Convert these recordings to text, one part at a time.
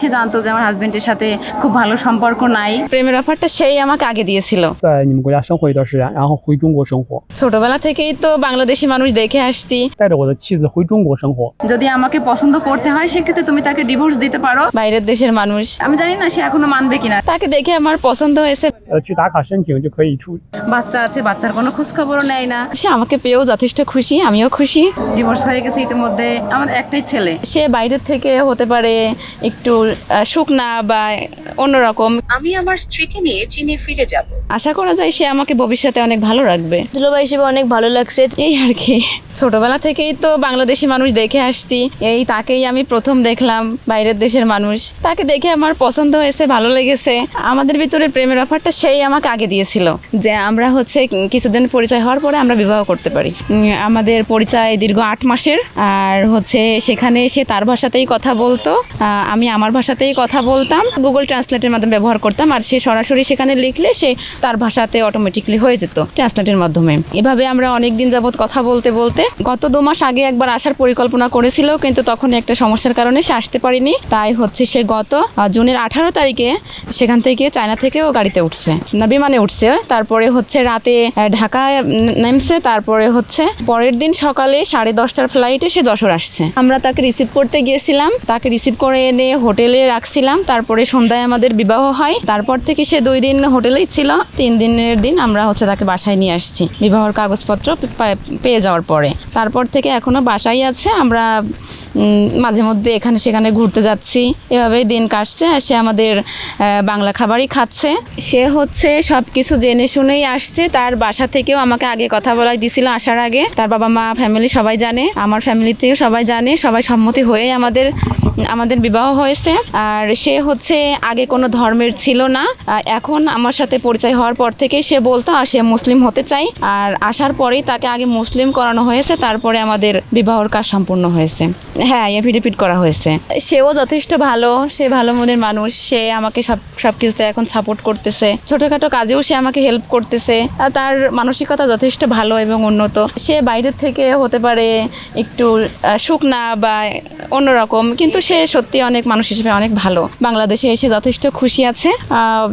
সে জানতো যে আমার হাজবেন্ডের সাথে খুব ভালো সম্পর্ক নাই। প্রেমের অফারটা সেই আমাকে আগে দিয়েছিল। 在你们国家生活一段时间，然后回中国生活， ছোটবেলা থেকেই তো বাংলাদেশি মানুষ দেখে আসছি। 带着我的妻子回中国生活。 যদি আমাকে পছন্দ করতে হয় সেক্ষেত্রে তুমি তাকে ডিভোর্স দিতে পারো। বাইরের দেশের মানুষ, আমি জানি না সে এখনো মানবে কিনা। তাকে দেখে আমার পছন্দ হয়েছে।去打卡申请就可以出。 বাচ্চা আছে, বাচ্চার কোনো খোঁজ খবরও নেয় না। সে আমাকে পেয়েও যথেষ্ট খুশি, আমিও খুশি। ডিভোর্স হয়ে গেছে ইতিমধ্যে। আমার একটাই ছেলে, সে বাইরের থেকে হতে পারে একটু শুকনা বা অন্যরকম। আমি আমার স্ত্রীকে নিয়ে চীনে ফিরে যাব। আশা করা যায় সে আমাকে ভবিষ্যতে অনেক ভালো রাখবে। দুলাভাই হিসেবে অনেক ভালো লাগছে। এই আর কি, ছোটবেলা থেকেই তো বাংলাদেশি মানুষ দেখে আসছি। এই তাকেই আমি প্রথম দেখলাম, বাইরের দেশের মানুষ। তাকে দেখে আমার পছন্দ হয়েছে, ভালো লেগেছে। আমাদের ভিতরে প্রেমের অফারটা সেই আমাকে আগে দিয়েছিল যে আমরা হচ্ছে কিছুদিন পরিচয় হওয়ার পরে আমরা বিবাহ করতে পারি। আমাদের পরিচয় দীর্ঘ 8 মাসের। আর হচ্ছে সেখানে সে তার ভাষাতেই কথা বলতো, আমি আমার ভাষাতেই কথা বলতাম। গুগল ট্রান্সলেটের মাধ্যমে ব্যবহার করতাম। আর সে সরাসরি সেখানে লিখলে সে তার ভাষাতে অটোমেটিকলি হয়ে যেত ট্রান্সলেটের মাধ্যমে। এভাবে আমরা অনেক দিন যাবত কথা বলতে বলতে গত 2 মাস আগে একবার আসার পরিকল্পনা করেছিল, কিন্তু তখন একটা সমস্যার কারণে সে আসতে পারিনি। তাই হচ্ছে সে গত জুনের 18 তারিখে সেখান থেকে চায়না থেকেও গাড়িতে উঠছে, না বিমানে উঠছে। তারপরে হচ্ছে রাতে ঢাকায় নামছে। তারপরে হচ্ছে পরের দিন সকালে 10:30টার ফ্লাইটে সে যশোর আসছে। আমরা তাকে রিসিভ করতে গিয়েছিলাম, তাকে রিসিভ করে এনে হোটেলে রাখছিলাম। তারপরে সন্ধ্যায় আমাদের বিবাহ হয়। তারপর থেকে সে 2 দিন হোটেলেই ছিল। 3 দিনের দিন আমরা হচ্ছে তাকে বাসায় নিয়ে আসছি বিবাহর কাগজপত্র পেয়ে যাওয়ার পরে। তারপর থেকে এখনো বাসায় আছে। আমরা মাঝে মধ্যে এখানে সেখানে ঘুরতে যাচ্ছি, এভাবেই দিন কাটছে। আর সে আমাদের বাংলা খাবারই খাচ্ছে। সে হচ্ছে সব কিছু জেনে শুনেই আসছে। তার বাসা থেকেও আমাকে আগে কথা বলাই দিছিল আসার আগে। তার বাবা মা ফ্যামিলি সবাই জানে, আমার ফ্যামিলি থেকেও সবাই জানে। সবাই সম্মতি হয়ে আমাদের বিবাহ হয়েছে। আর সে হচ্ছে আগে কোনো ধর্মের ছিল না। এখন আমার সাথে পরিচয় হওয়ার পর থেকে সে বলতো সে মুসলিম হতে চাই। আর আসার পরেই তাকে আগে মুসলিম করানো হয়েছে, তারপরে আমাদের বিবাহর কাজ সম্পূর্ণ হয়েছে। হ্যাঁ, এফিডেভিট করা হয়েছে। সেও যথেষ্ট ভালো, সে ভালো মনের মানুষ। সে আমাকে সব কিছুতে এখন সাপোর্ট করতেছে। ছোটখাটো কাজেও সে আমাকে হেল্প করতেছে। আর তার মানসিকতা যথেষ্ট ভালো এবং উন্নত। সে বাইরের থেকে হতে পারে একটু শুকনা বা অন্যরকম, কিন্তু সে সত্যি অনেক মানুষ হিসেবে অনেক ভালো। বাংলাদেশে এসে যথেষ্ট খুশি আছে।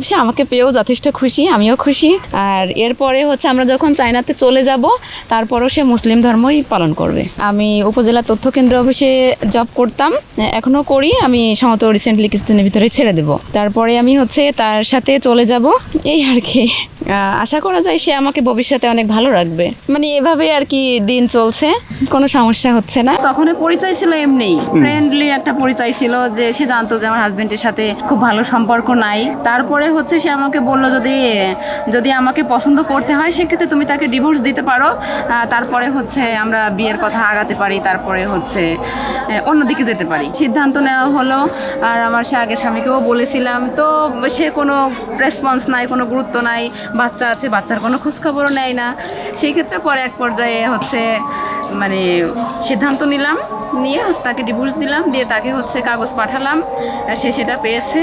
সে আমাকে পেয়েও যথেষ্ট খুশি, আমিও খুশি। আর এরপরে হচ্ছে আমরা যখন চায়নাতে চলে যাব, তারপরও সে মুসলিম ধর্মই পালন করবে। আমি উপজেলা তথ্য কেন্দ্র অফিসে জব করতাম, এখনো করি। আমি সম্ভবত রিসেন্টলি কিছুদিনের ভিতরে ছেড়ে দেব। তারপরে আমি হচ্ছে তার সাথে চলে যাব। এই আর কি, আশা করা যায় সে আমাকে ভবিষ্যতে অনেক ভালো রাখবে। মানে এভাবে আর কি দিন চলছে, কোনো সমস্যা হচ্ছে না। তখন পরিচয় ছিল এমনি ফ্রেন্ডলি একটা পরিচয় ছিল, যে সে জানতো যে আমার হাজবেন্ডের সাথে খুব ভালো সম্পর্ক নাই। তারপরে হচ্ছে সে আমাকে বললো যদি আমাকে পছন্দ করতে হয় সেক্ষেত্রে তুমি তাকে ডিভোর্স দিতে পারো। তারপরে হচ্ছে আমরা বিয়ের কথা আগাতে পারি, তারপরে হচ্ছে অন্যদিকে যেতে পারি। সিদ্ধান্ত নেওয়া হলো। আর আমার সে আগের স্বামীকেও বলেছিলাম, তো সে কোনো রেসপন্স নাই, কোনো গুরুত্ব নাই। বাচ্চা আছে, বাচ্চার কোনো খোঁজখবরও নেয় না। সেই ক্ষেত্রে পরে এক পর্যায়ে হচ্ছে মানে সিদ্ধান্ত নিলাম, নিয়ে তাকে ডিভোর্স দিলাম, দিয়ে তাকে হচ্ছে কাগজ পাঠালাম। সে সেটা পেয়েছে।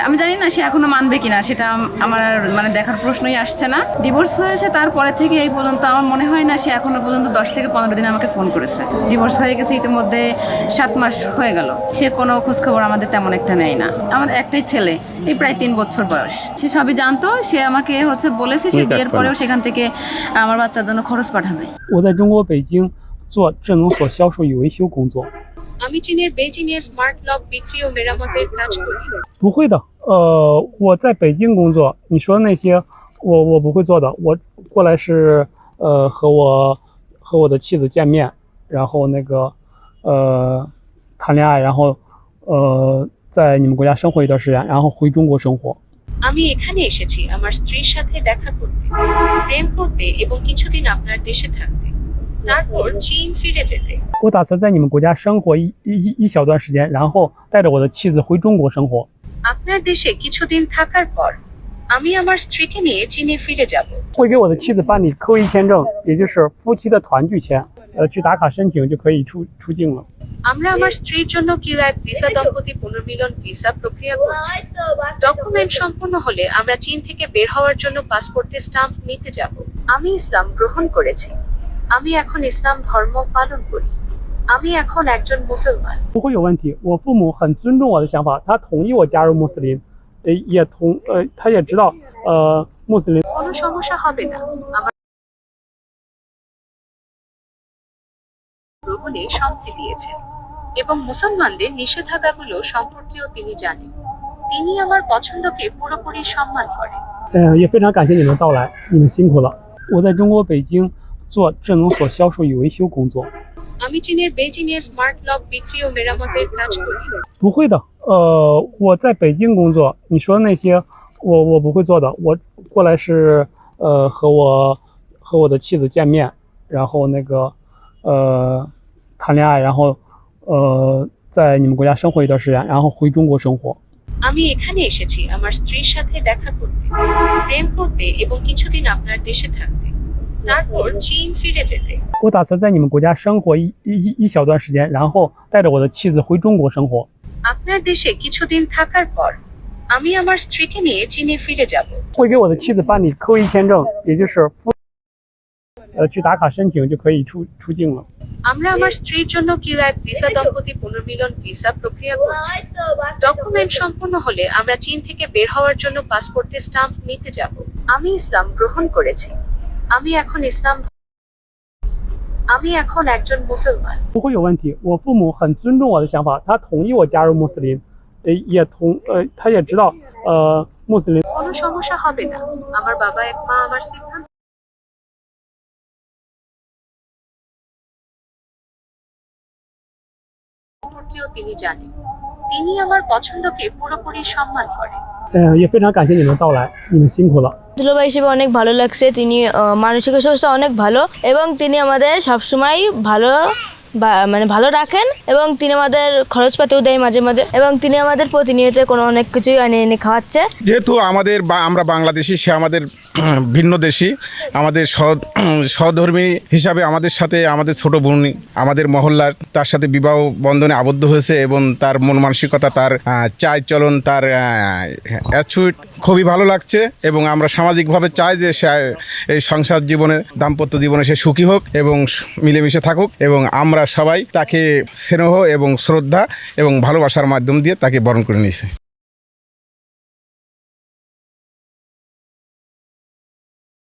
আমি জানি না সে এখনো মানবে কিনা, সেটা আমার মানে দেখার প্রশ্নই আসছে না। ডিভোর্স হয়েছে তারপরে থেকে এই পর্যন্ত আমার মনে হয় না সে এখনো পর্যন্ত 10 থেকে 15 দিন আমাকে ফোন করেছে। ডিভোর্স হয়ে গেছে ইতিমধ্যে 7 মাস হয়ে গেল। সে কোনো খোঁজখবর আমাদের তেমন একটা নেয় না। আমাদের একটাই ছেলে, এই প্রায় 3 বছর বয়স। সে সবই জানতো। সে আমাকে হচ্ছে বলেছে সে বিয়ের পরেও সেখান থেকে আমার বাচ্চার জন্য খরচ পাঠাবে।我在中国北京做智能锁销售与维修工作。আমি চীনের বেজিংয়ে স্মার্ট লক বিক্রি ও মেরামতের কাজ করি।不会的，我在北京工作，你说的那些我不会做的。我过来是和我的妻子见面，然后谈恋爱，然后在你们国家生活一段时间，然后回中国生活。আমি এখানে এসেছি আমার স্ত্রীর সাথে দেখা করতে, প্রেম করতে এবং কিছুদিন আপনার দেশে থাকতে, তারপর চীন ফিরে যেতে।我打算在你们国家生活一小段时间，然后带着我的妻子回中国生活。 আপনার দেশে কিছুদিন থাকার পর আমি আমার স্ত্রীকে নিয়ে চীনে ফিরে যাব।会给我的妻子办理科一签证，也就是夫妻的团聚签，去打卡申请就可以出境了。 আমরা আমার স্ত্রীর জন্য কিউআর ভিসা দম্পতি পুনর্মিলন ভিসা প্রক্রিয়া করছি। ডকুমেন্ট সম্পূর্ণ হলে আমরা চীন থেকে বের হওয়ার জন্য পাসপোর্টে স্টাম্প নিতে যাব। আমি ইসলাম গ্রহণ করেছি। আমি এখন ইসলাম ধর্ম পালন করি। আমি এখন একজন মুসলমান।不会有问题。我父母很尊重我的想法，他同意我加入穆斯林，他也知道穆斯林。 কোনো সমস্যা হবে না। আমার গ্রহণে সম্মতি দিয়েছেন এবং মুসলমানদের নিষেধাজ্ঞাগুলো সম্পর্কেও তিনি জানেন। তিনি আমার পছন্দকে পুরোপুরি সম্মান করেন।也非常感谢你们的到来，你们辛苦了。我在中国北京做智能锁销售与维修工作。 আমি চীনের বেজিংয়ে স্মার্ট লক বিক্রি ও মেরামতের কাজ করি।不会的，我在北京工作，你说的那些我不会做的。我过来是和我的妻子见面，然后谈恋爱，然后在你们国家生活一段时间，然后回中国生活。 আমি এখানে এসেছি আমার স্ত্রীর সাথে দেখা করতে, প্রেম করতে এবং কিছুদিন আপনার দেশে থাকতে, তারপর চীন ফিরে যেতে।我打算在你们国家生活一小段时间，然后带着我的妻子回中国生活。 আপনার দেশে কিছুদিন থাকার পর আমি আমার স্ত্রীকে নিয়ে চীনে ফিরে যাব। 会给我的妻子办理科一签证，也就是去打卡申请就可以出境了。 আমরা আমার স্ত্রীর জন্য কিউআর ভিসা দম্পতি পুনর্মিলন ভিসা প্রক্রিয়া করছি। ডকুমেন্ট সম্পূর্ণ হলে আমরা চীন থেকে বের হওয়ার জন্য পাসপোর্টে স্টাম্প নিতে যাব। আমি ইসলাম গ্রহণ করেছি। আমি এখন একজন মুসলমান। 不会有问题。我父母很尊重我的想法，他同意我加入穆斯林，他也知道穆斯林。 কোনো সমস্যা হবে না। আমার বাবা এক মা আমার সিদ্ধান্ত সম্পর্কেও তিনি জানেন। তিনি আমার পছন্দকে পুরোপুরি সম্মান করেন।也非常感谢你们的到来，你们辛苦了。 দুলাভাই হিসেবে অনেক ভালো লাগছে। তিনি মানসিক স্বাস্থ্য অনেক ভালো এবং তিনি আমাদের সবসময় ভালো মানে ভালো রাখেন এবং তিনি আমাদের খরচপাতিও দেয় মাঝে মাঝে এবং তিনি আমাদের প্রতিনিয়ত কোনো অনেক কিছুই এনে এনে খাওয়াচ্ছে। যেহেতু আমরা বাংলাদেশি, সে আমাদের ভিন্ন দেশি, আমাদের সহধর্মী হিসাবে আমাদের সাথে আমাদের ছোট বোন আমাদের মহল্লার তার সাথে বিবাহ বন্ধনে আবদ্ধ হয়েছে এবং তার মন মানসিকতা, তার চাল চলন, তার অ্যাটিটিউড খুবই ভালো লাগছে এবং আমরা সামাজিকভাবে চাই যে সে এই সংসার জীবনে, দাম্পত্য জীবনে সে সুখী হোক এবং মিলেমিশে থাকুক এবং আমরা সবাই তাকে স্নেহ এবং শ্রদ্ধা এবং ভালোবাসার মাধ্যম দিয়ে তাকে বরণ করে নিয়েছি।